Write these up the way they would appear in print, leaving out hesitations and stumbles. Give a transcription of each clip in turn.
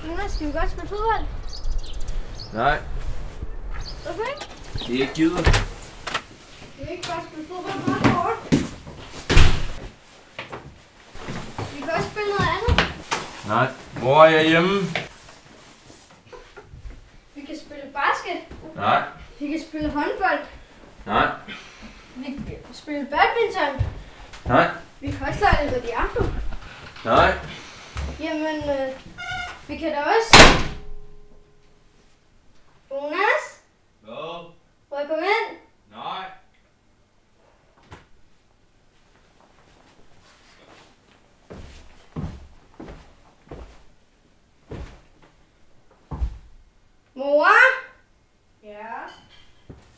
Jonas, skal vi godt spille fodbold? Nej. Hvorfor ikke? Det er ikke givet. Vi vil ikke bare spille fodbold meget hårdt. Vi kan også spille noget andet. Nej. Mor, er jeg hjemme? Vi kan spille basket. Nej. Vi kan spille håndbold. Nej. Vi kan spille badminton. Nej. Vi kan også lege lidt Diablo. Nej. Jamen, vi kan da også... Jonas? Hvad? Må jeg komme ind? Nej. Mor? Ja,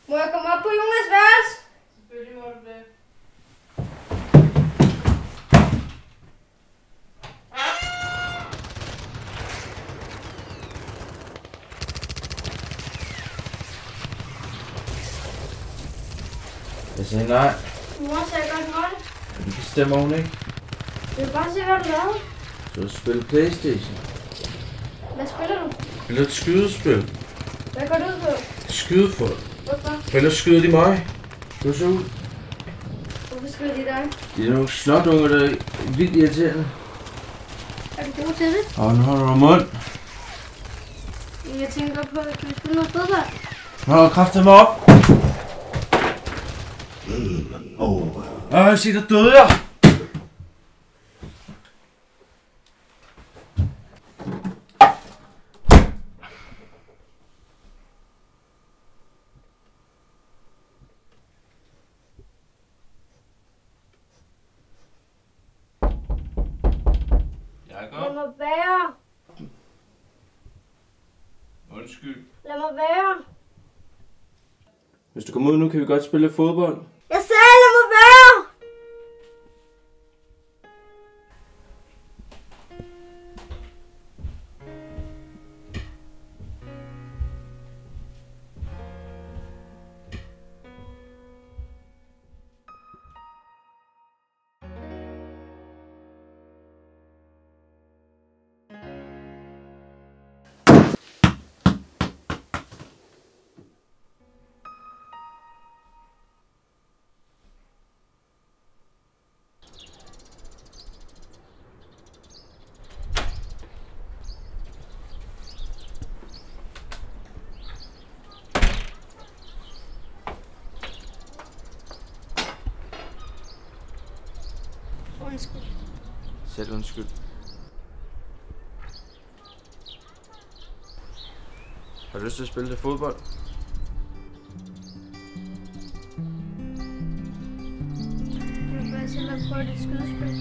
Må jeg komme op på Jonas' værelse? selvfølgelig må du det. Jeg sagde nej. Mor sagde godt hold. Det bestemmer hun ikke. Jeg vil bare se, hvad du lavede. Så spille Playstation. Hvad spiller du? Spiller et skydespil. Hvad går du ud på? Skyde folk. Hvorfor? For ellers skyder de mig. Du så ud. Hvorfor skyder de dig? De er nogle snotunger, der er vildt irriterende. Er du god til det? Og nu holder du mund. Jeg tænker godt på, at vi spille noget fodbold. Nå, kræfter mig op. Sig der døde jeg. Lad mig være. Undskyld. Lad mig være. Hvis du kommer ud nu, kan vi godt spille fodbold. Jeg sagde, lad mig være. Undskyld. Selv undskyld. Har du lyst til at spille lidt fodbold? Jeg vil bare selv prøve det skydespil.